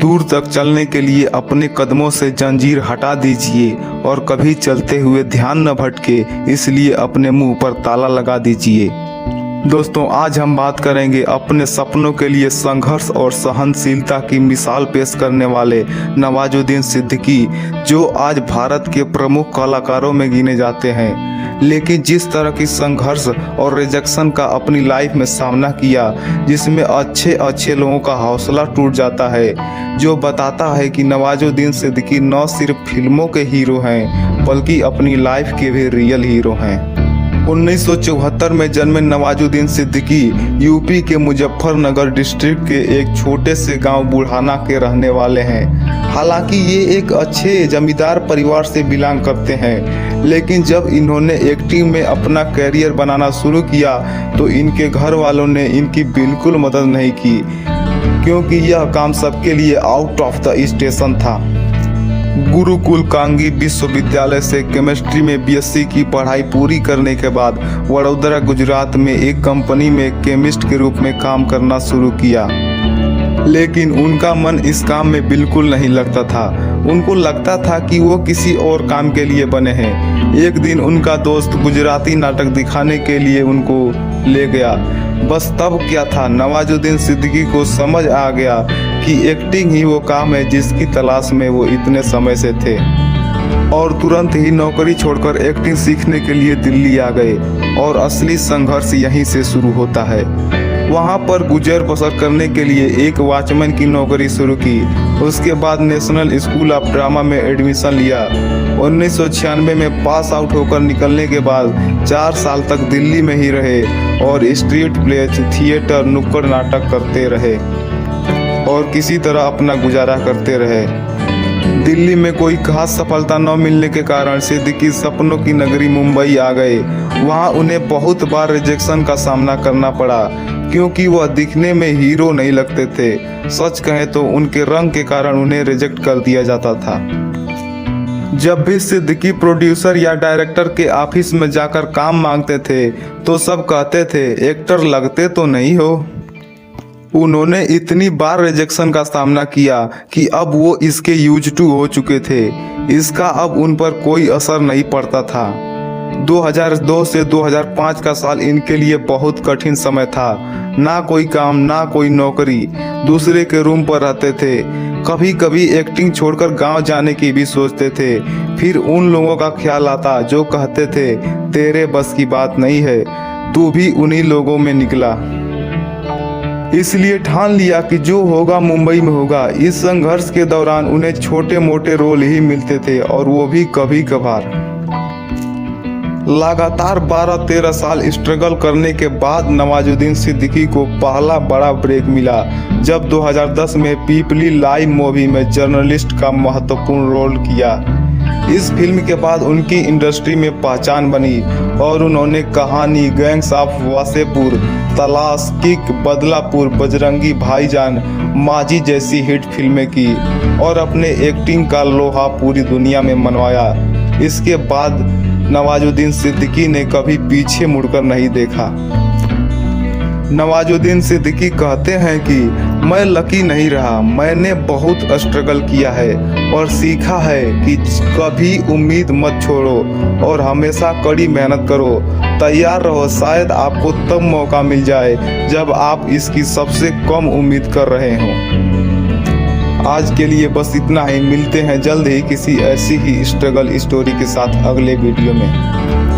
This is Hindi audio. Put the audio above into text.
दूर तक चलने के लिए अपने कदमों से जंजीर हटा दीजिए और कभी चलते हुए ध्यान न भटके, इसलिए अपने मुंह पर ताला लगा दीजिए। दोस्तों, आज हम बात करेंगे अपने सपनों के लिए संघर्ष और सहनशीलता की मिसाल पेश करने वाले नवाजुद्दीन सिद्दीकी, जो आज भारत के प्रमुख कलाकारों में गिने जाते हैं। लेकिन जिस तरह की संघर्ष और रिजेक्शन का अपनी लाइफ में सामना किया, जिसमें अच्छे लोगों का हौसला टूट जाता है, जो बताता है कि नवाजुद्दीन सिद्दीकी न सिर्फ फिल्मों के हीरो हैं बल्कि अपनी लाइफ के भी रियल हीरो हैं। 1974 में जन्मे नवाजुद्दीन सिद्दीकी यूपी के मुजफ्फरनगर डिस्ट्रिक्ट के एक छोटे से गांव बुढ़ाना के रहने वाले हैं। हालांकि ये एक अच्छे जमींदार परिवार से बिलोंग करते हैं, लेकिन जब इन्होंने एक्टिंग में अपना करियर बनाना शुरू किया तो इनके घर वालों ने इनकी बिल्कुल मदद नहीं की, क्योंकि यह काम सबके लिए आउट ऑफ द स्टेशन था। गुरुकुल कांगी विश्वविद्यालय से केमिस्ट्री में बीएससी की पढ़ाई पूरी करने के बाद वडोदरा गुजरात में एक कंपनी में केमिस्ट के रूप में काम करना शुरू किया, लेकिन उनका मन इस काम में बिल्कुल नहीं लगता था। उनको लगता था कि वो किसी और काम के लिए बने हैं। एक दिन उनका दोस्त गुजराती नाटक दिखाने के लिए उनको ले गया। बस तब क्या था, नवाजुद्दीन सिद्दीकी को समझ आ गया कि एक्टिंग ही वो काम है जिसकी तलाश में वो इतने समय से थे, और तुरंत ही नौकरी छोड़कर एक्टिंग सीखने के लिए दिल्ली आ गए। और असली संघर्ष यहीं से शुरू होता है। वहाँ पर गुजर बसर करने के लिए एक वॉचमैन की नौकरी शुरू की। उसके बाद नेशनल स्कूल ऑफ ड्रामा में एडमिशन लिया। 1996 में पास आउट होकर निकलने के बाद 4 साल तक दिल्ली में ही रहे और स्ट्रीट प्लेज, थिएटर, नुक्कड़ नाटक करते रहे और किसी तरह अपना गुजारा करते रहे। दिल्ली में कोई खास सफलता न मिलने के कारण सिद्दीकी सपनों की नगरी मुंबई आ गए। वहाँ उन्हें बहुत बार रिजेक्शन का सामना करना पड़ा, क्योंकि वह दिखने में हीरो नहीं लगते थे। सच कहें तो उनके रंग के कारण उन्हें रिजेक्ट कर दिया जाता था। जब भी सिद्दीकी प्रोड्यूसर या डायरेक्टर के ऑफिस में जाकर काम मांगते थे तो सब कहते थे, एक्टर लगते तो नहीं हो। उन्होंने इतनी बार रिजेक्शन का सामना किया कि अब वो इसके यूज टू हो चुके थे। इसका अब उन पर कोई असर नहीं पड़ता था। 2002 से 2005 का साल इनके लिए बहुत कठिन समय था। ना कोई काम, ना कोई नौकरी, दूसरे के रूम पर रहते थे। कभी कभी एक्टिंग छोड़कर गांव जाने की भी सोचते थे। फिर उन लोगों का ख्याल आता जो कहते थे, तेरे बस की बात नहीं है। तू भी उन्हीं लोगों में निकला। इसलिए ठान लिया कि जो होगा मुंबई में होगा। इस संघर्ष के दौरान उन्हें छोटे मोटे रोल ही मिलते थे, और वो भी कभी कभार। लगातार 12-13 साल स्ट्रगल करने के बाद नवाजुद्दीन सिद्दीकी को पहला बड़ा ब्रेक मिला, जब 2010 में पीपली लाइव मूवी में जर्नलिस्ट का महत्वपूर्ण रोल किया। इस फिल्म के बाद उनकी इंडस्ट्री में पहचान बनी और उन्होंने कहानी, गैंग्स ऑफ वासेपुर, तलाश, किक, बदलापुर, बजरंगी भाईजान, माजी जैसी हिट फिल्में की और अपने एक्टिंग का लोहा पूरी दुनिया में मनवाया। इसके बाद नवाजुद्दीन सिद्दीकी ने कभी पीछे मुड़कर नहीं देखा। नवाजुद्दीन सिद्दीकी कहते हैं कि मैं लकी नहीं रहा, मैंने बहुत स्ट्रगल किया है और सीखा है कि कभी उम्मीद मत छोड़ो और हमेशा कड़ी मेहनत करो। तैयार रहो, शायद आपको तब मौका मिल जाए जब आप इसकी सबसे कम उम्मीद कर रहे हों। आज के लिए बस इतना ही। मिलते हैं जल्द ही किसी ऐसी ही स्ट्रगल स्टोरी के साथ अगले वीडियो में।